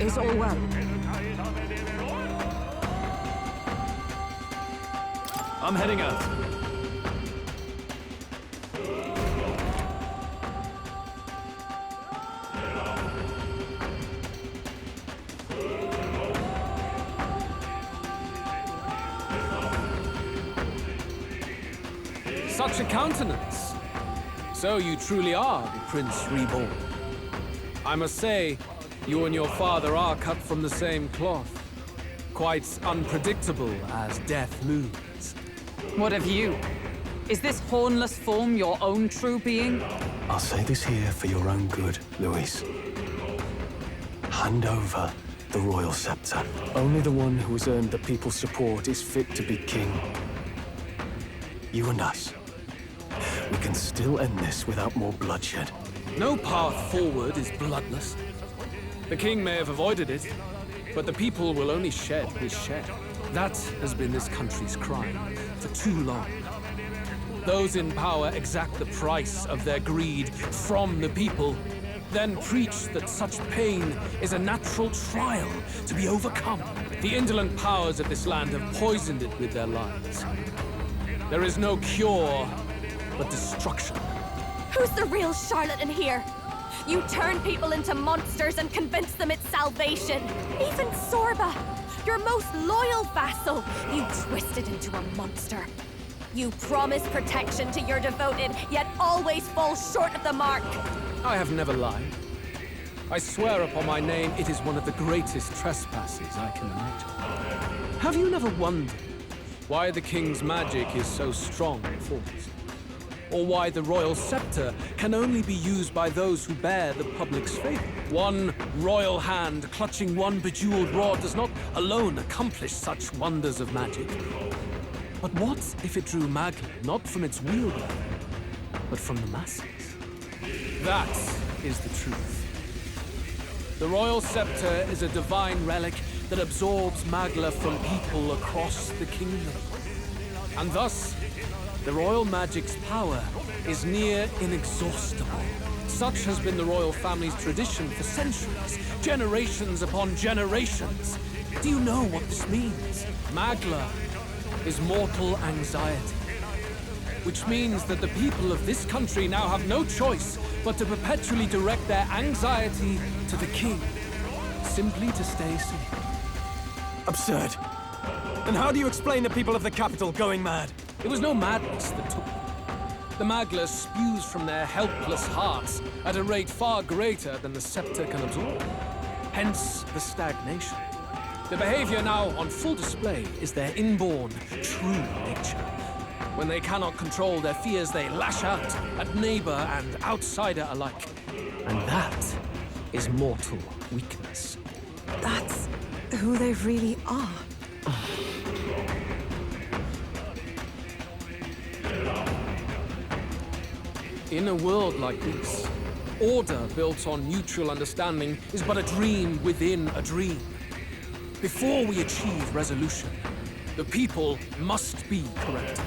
Is all well? I'm heading out. Such a countenance. So you truly are the Prince Reborn. I must say, you and your father are cut from the same cloth. Quite unpredictable as death looms. What of you? Is this hornless form your own true being? I'll say this here for your own good, Luis. Hand over the royal scepter. Only the one who has earned the people's support is fit to be king. You and us. We can still end this without more bloodshed. No path forward is bloodless. The king may have avoided it, but the people will only shed his shed. That has been this country's crime for too long. Those in power exact the price of their greed from the people, then preach that such pain is a natural trial to be overcome. The indolent powers of this land have poisoned it with their lies. There is no cure but destruction. Who's the real charlatan here? You turn people into monsters and convince them it's salvation. Even Sorba, your most loyal vassal, you twisted into a monster. You promise protection to your devoted, yet always fall short of the mark. I have never lied. I swear upon my name, it is one of the greatest trespasses I can imagine. Have you never wondered why the king's magic is so strong and forced? Or why the royal scepter can only be used by those who bear the public's favor? One royal hand clutching one bejeweled rod does not alone accomplish such wonders of magic. But what if it drew Magla not from its wielder, but from the masses? That is the truth. The royal scepter is a divine relic that absorbs Magla from people across the kingdom. And thus, the royal magic's power is near inexhaustible. Such has been the royal family's tradition for centuries, generations upon generations. Do you know what this means? Magla is mortal anxiety, which means that the people of this country now have no choice but to perpetually direct their anxiety to the king, simply to stay safe. Absurd. And how do you explain the people of the capital going mad? It was no madness that took them. The Magla spews from their helpless hearts at a rate far greater than the scepter can absorb. Hence the stagnation. The behavior now on full display is their inborn, true nature. When they cannot control their fears, they lash out at neighbor and outsider alike. And that is mortal weakness. That's who they really are. In a world like this, order built on mutual understanding is but a dream within a dream. Before we achieve resolution, the people must be corrected.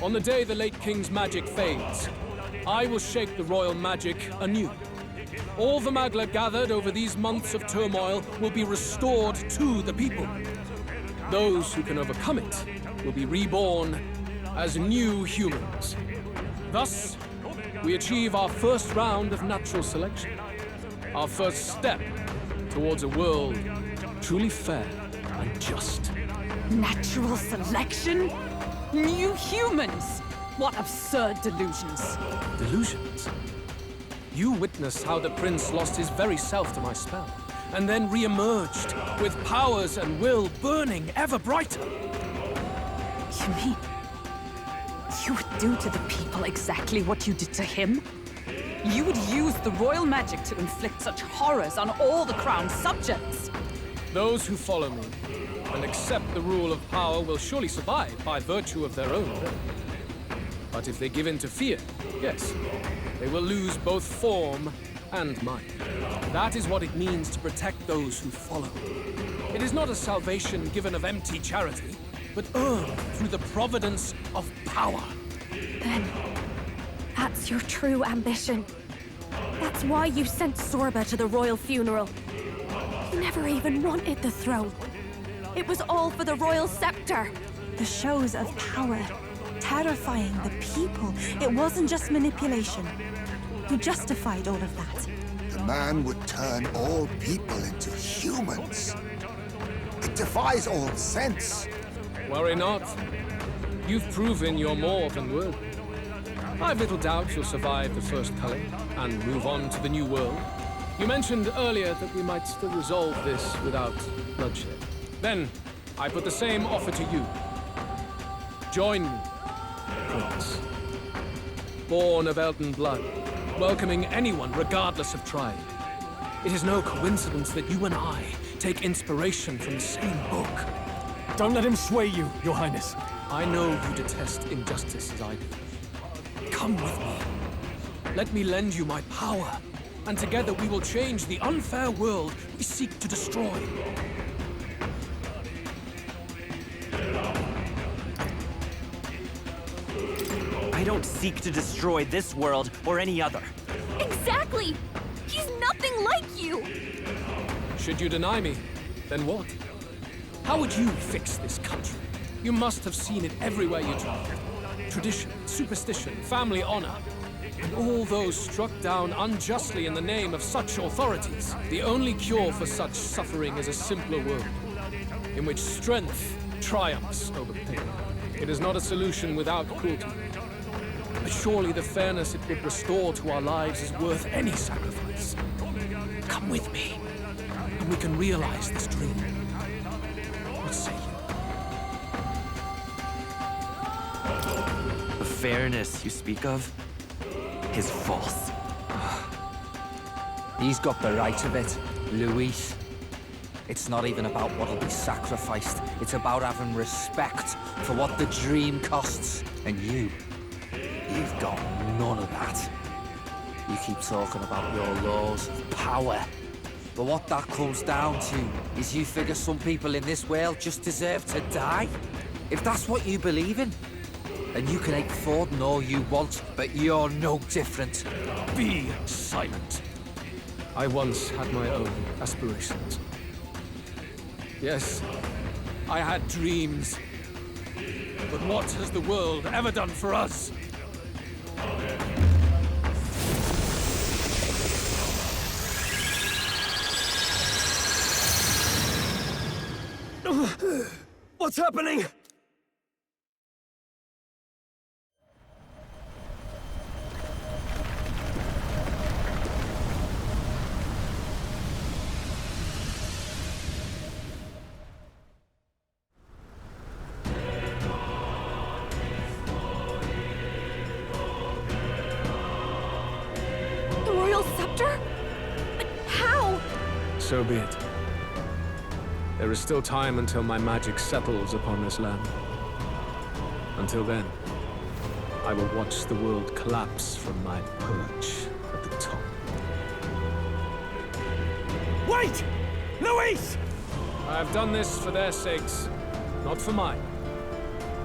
On the day the late king's magic fades, I will shake the royal magic anew. All the Magla gathered over these months of turmoil will be restored to the people. Those who can overcome it will be reborn as new humans. Thus, we achieve our first round of natural selection. Our first step towards a world truly fair and just. Natural selection? New humans? What absurd delusions. Delusions? You witnessed how the prince lost his very self to my spell, and then re-emerged with powers and will burning ever brighter. You mean you would do to the people exactly what you did to him? You would use the royal magic to inflict such horrors on all the crown's subjects? Those who follow me and accept the rule of power will surely survive by virtue of their own will. But if they give in to fear, yes, they will lose both form and might. That is what it means to protect those who follow. It is not a salvation given of empty charity, but earned through the providence of power. Then, that's your true ambition. That's why you sent Sorba to the royal funeral. He never even wanted the throne. It was all for the royal scepter. The shows of power, terrifying the people. It wasn't just manipulation. You justified all of that. The man would turn all people into humans. It defies all sense. Worry not. You've proven you're more than worthy. I've little doubt you'll survive the first culling and move on to the new world. You mentioned earlier that we might still resolve this without bloodshed. Then, I put the same offer to you. Join me, Prince. Born of Elton blood, welcoming anyone regardless of tribe. It is no coincidence that you and I take inspiration from the same book. Don't let him sway you, Your Highness. I know you detest injustice as I do. Come with me. Let me lend you my power, and together we will change the unfair world we seek to destroy. I don't seek to destroy this world or any other. Exactly! He's nothing like you! Should you deny me, then what? How would you fix this country? You must have seen it everywhere you travel. Tradition, superstition, family honor, and all those struck down unjustly in the name of such authorities. The only cure for such suffering is a simpler world, in which strength triumphs over pain. It is not a solution without cruelty. But surely the fairness it would restore to our lives is worth any sacrifice. Come with me, and we can realize this dream. What say you? The fairness you speak of is false. He's got the right of it, Luis. It's not even about what'll be sacrificed. It's about having respect for what the dream costs. And you've got none of that. You keep talking about your laws of power. But what that comes down to is you figure some people in this world just deserve to die? If that's what you believe in, then you can hate Forden all you want, but you're no different. Be silent. I once had my own aspirations. Yes, I had dreams. But what has the world ever done for us? What's happening? The royal scepter? But how? So be it. There is still time until my magic settles upon this land. Until then, I will watch the world collapse from my perch at the top. Wait! Luis! I have done this for their sakes, not for mine.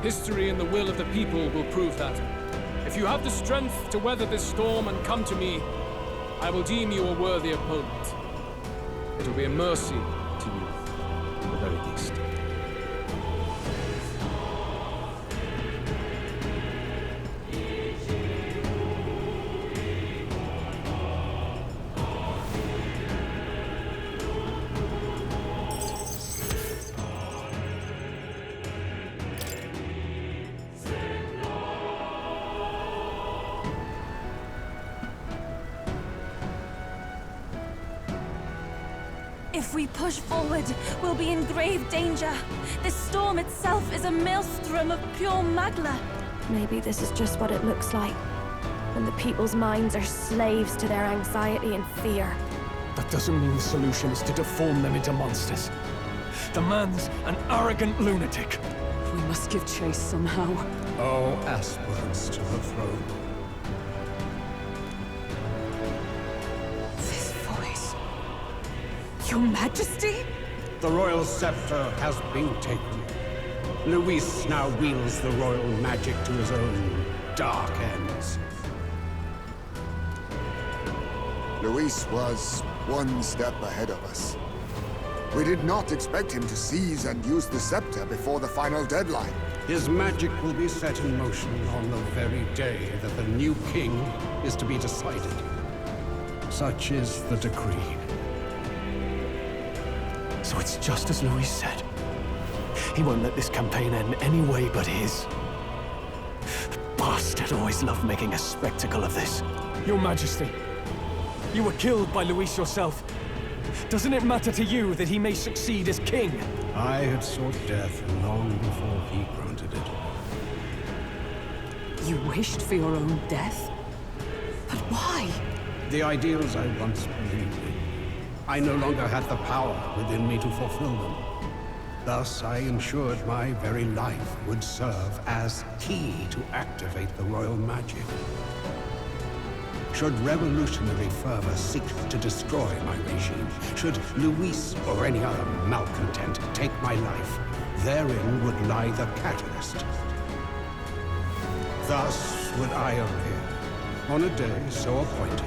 History and the will of the people will prove that. If you have the strength to weather this storm and come to me, I will deem you a worthy opponent. It will be a mercy to you, at the very least. If we push forward, we'll be in grave danger. This storm itself is a maelstrom of pure magla. Maybe this is just what it looks like. When the people's minds are slaves to their anxiety and fear. That doesn't mean the solution is to deform them into monsters. The man's an arrogant lunatic. We must give chase somehow. All aspirants to the throne. This voice. Your Majesty? The royal scepter has been taken. Luis now wields the royal magic to his own dark ends. Luis was one step ahead of us. We did not expect him to seize and use the scepter before the final deadline. His magic will be set in motion on the very day that the new king is to be decided. Such is the decree. So it's just as Louis said. He won't let this campaign end any way but his. The bastard always loved making a spectacle of this. Your Majesty, you were killed by Louis yourself. Doesn't it matter to you that he may succeed as king? I had sought death long before he granted it. You wished for your own death? But why? The ideals I once believed in. I no longer had the power within me to fulfill them. Thus, I ensured my very life would serve as key to activate the royal magic. Should revolutionary fervor seek to destroy my regime, should Luis or any other malcontent take my life, therein would lie the catalyst. Thus would I appear, on a day so appointed,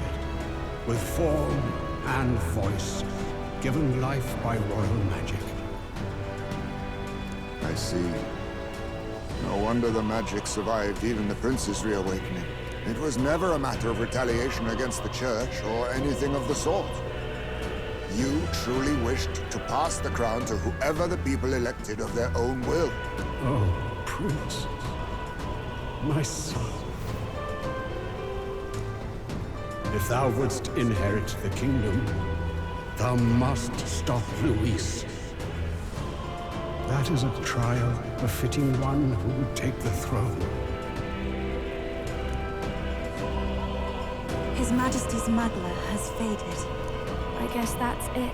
with form and voice, given life by royal magic. I see. No wonder the magic survived even the prince's reawakening. It was never a matter of retaliation against the church or anything of the sort. You truly wished to pass the crown to whoever the people elected of their own will. Oh, Prince. My son. If thou wouldst inherit the kingdom, thou must stop Luis. That is a trial befitting one who would take the throne. His Majesty's Magla has faded. I guess that's it.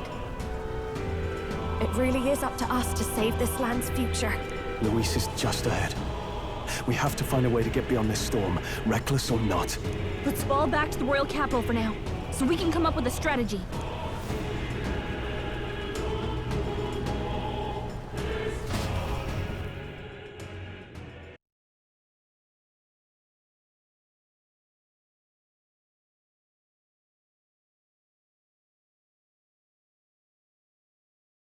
It really is up to us to save this land's future. Luis is just ahead. We have to find a way to get beyond this storm, reckless or not. Let's fall back to the royal capital for now, so we can come up with a strategy.